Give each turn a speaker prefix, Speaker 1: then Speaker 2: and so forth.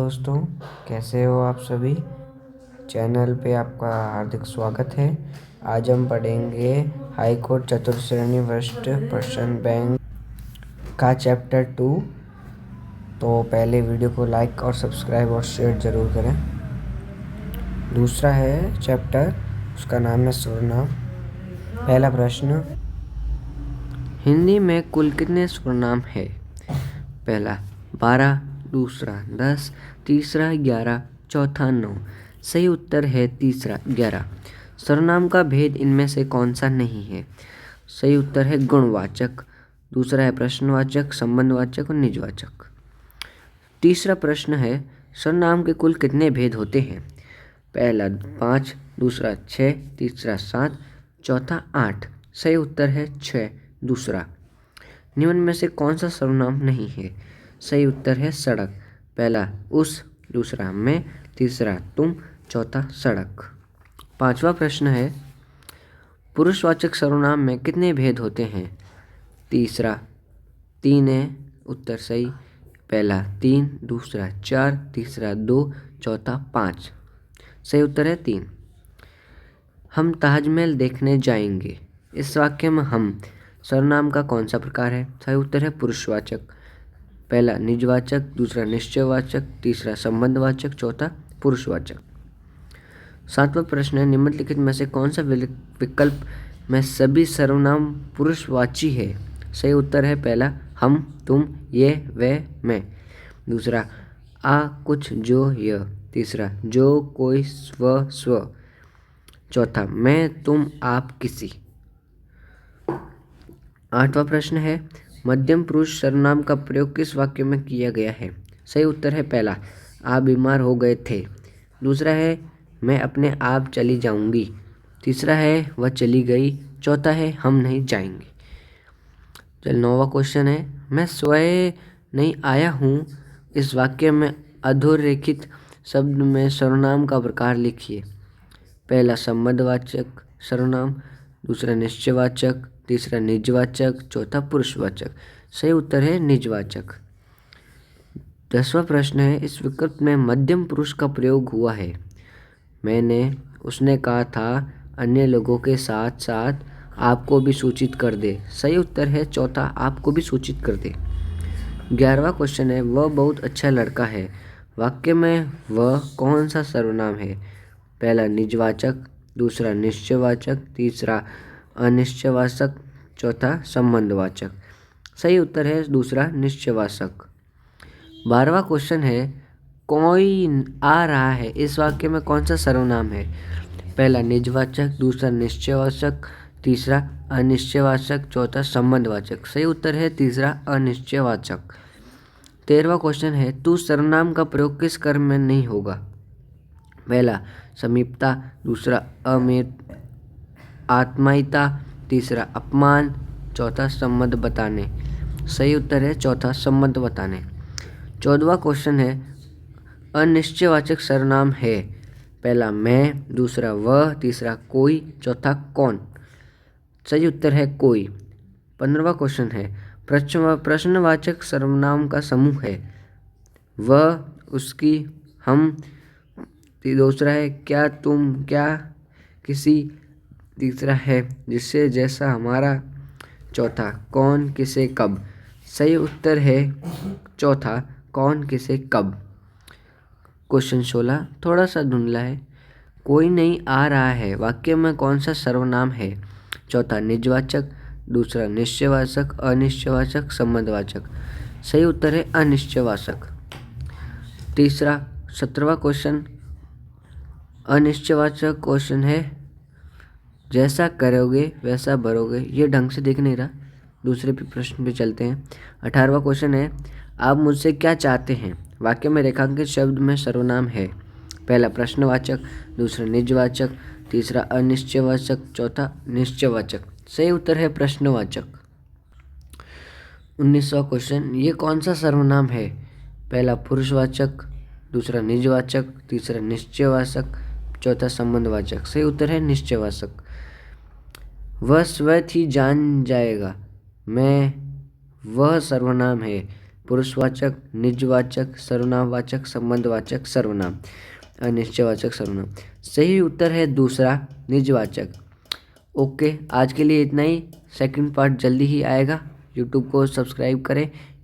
Speaker 1: दोस्तों, कैसे हो आप सभी। चैनल पे आपका हार्दिक स्वागत है। आज हम पढ़ेंगे हाई कोर्ट चतुर्श्रेणी फर्स्ट पर्सन बैंक का चैप्टर 2। तो पहले वीडियो को लाइक और सब्सक्राइब और शेयर ज़रूर करें। दूसरा है चैप्टर, उसका नाम है सर्वनाम। पहला प्रश्न, हिंदी में कुल कितने सर्वनाम है। पहला 12, दूसरा 10, तीसरा 11, चौथा 9। सही उत्तर है तीसरा 11। सर्वनाम का भेद इनमें से कौन सा नहीं है। सही उत्तर है गुणवाचक। दूसरा है प्रश्नवाचक, संबंधवाचक और निजवाचक। तीसरा प्रश्न है, सर्वनाम के कुल कितने भेद होते हैं। पहला 5, दूसरा 6, तीसरा 7, चौथा 8। सही उत्तर है 6 दूसरा। निम्न में से कौन सा सर्वनाम नहीं है। सही उत्तर है सड़क। पहला उस, दूसरा मैं, तीसरा तुम, चौथा सड़क। पांचवा प्रश्न है, पुरुषवाचक सर्वनाम में कितने भेद होते हैं। तीसरा 3 है उत्तर सही। पहला 3, दूसरा 4, तीसरा 2, चौथा 5। सही उत्तर है 3। हम ताजमहल देखने जाएंगे। इस वाक्य में हम सर्वनाम का कौन सा प्रकार है। सही उत्तर है पुरुषवाचक। पहला निजवाचक, दूसरा निश्चयवाचक, तीसरा संबंधवाचक, चौथा पुरुषवाचक। सातवां प्रश्न है, निम्नलिखित में से कौन सा विकल्प में सभी सर्वनाम पुरुषवाची है। सही उत्तर है पहला हम, तुम, ये, वे, मैं। दूसरा आ, कुछ, जो, यह। तीसरा जो, कोई, स्व। चौथा मैं, तुम, आप, किसी। आठवां प्रश्न है, मध्यम पुरुष सर्वनाम का प्रयोग किस वाक्य में किया गया है। सही उत्तर है पहला आप बीमार हो गए थे। दूसरा है मैं अपने आप चली जाऊंगी। तीसरा है वह चली गई। चौथा है हम नहीं जाएंगे। चल 9वां क्वेश्चन है, मैं स्वयं नहीं आया हूँ। इस वाक्य में अधोरेखित शब्द में सर्वनाम का प्रकार लिखिए। पहला संबंधवाचक सर्वनाम, दूसरा निश्चयवाचक, तीसरा निजवाचक, चौथा पुरुषवाचक। सही उत्तर है निजवाचक। 10वां प्रश्न है, इस विकल्प में मध्यम पुरुष का प्रयोग हुआ है। मैंने, उसने कहा था, अन्य लोगों के साथ साथ आपको भी सूचित कर दे। सही उत्तर है चौथा आपको भी सूचित कर दे। 11वां क्वेश्चन है, वह बहुत अच्छा लड़का है। वाक्य में वह कौन सा सर्वनाम है। पहला निजवाचक, दूसरा निश्चयवाचक, तीसरा अनिश्चयवाचक, चौथा संबंधवाचक। सही उत्तर है दूसरा निश्चयवाचक। 12वां क्वेश्चन है, कोई आ रहा है। इस वाक्य में कौन सा सर्वनाम है। पहला निजवाचक, दूसरा निश्चयवाचक, तीसरा अनिश्चयवाचक, चौथा संबंधवाचक। सही उत्तर है तीसरा अनिश्चयवाचक। 13वां क्वेश्चन है, तू सर्वनाम का प्रयोग किस कर्म में नहीं होगा। पहला समीपता, दूसरा आत्मीयता, तीसरा अपमान, चौथा संबंध बताने। सही उत्तर है चौथा संबंध बताने। 14वां क्वेश्चन है, अनिश्चयवाचक सर्वनाम है। पहला मैं, दूसरा वह, तीसरा कोई, चौथा कौन। सही उत्तर है कोई। 15वां क्वेश्चन है, प्रश्नवाचक सर्वनाम का समूह है। वह, उसकी, हम। दूसरा है क्या, तुम, क्या, किसी। तीसरा है जिससे, जैसा, हमारा। चौथा कौन, किसे, कब। सही उत्तर है चौथा कौन, किसे, कब। क्वेश्चन 16 थोड़ा सा धुंधला है। कोई नहीं आ रहा है वाक्य में कौन सा सर्वनाम है। चौथा निजवाचक, दूसरा निश्चयवाचक, अनिश्चयवाचक, संबंधवाचक। सही उत्तर है अनिश्चयवाचक। तीसरा 17वां क्वेश्चन अनिश्चयवाचक क्वेश्चन है, जैसा करोगे वैसा भरोगे। ये ढंग से दिख नहीं रहा। दूसरे प्रश्न पे चलते हैं। 18वां क्वेश्चन है, आप मुझसे क्या चाहते हैं। वाक्य में रेखांकित शब्द में सर्वनाम है। पहला प्रश्नवाचक, दूसरा निजवाचक, तीसरा अनिश्चयवाचक, चौथा निश्चयवाचक। सही उत्तर है प्रश्नवाचक। 19वां क्वेश्चन, ये कौन सा सर्वनाम है। पहला पुरुषवाचक, दूसरा निजवाचक, तीसरा निश्चयवाचक, चौथा संबंधवाचक। सही उत्तर है निश्चयवाचक। वह स्वयं ही जान जाएगा। मैं, वह सर्वनाम है। पुरुषवाचक, निजवाचक, सर्वनामवाचक, संबंधवाचक, सर्वनाम, अनिश्चयवाचक, सर्वनाम। सही उत्तर है दूसरा, निजवाचक। ओके, आज के लिए इतना ही। सेकंड पार्ट जल्दी ही आएगा। यूट्यूब को सब्सक्राइब करें।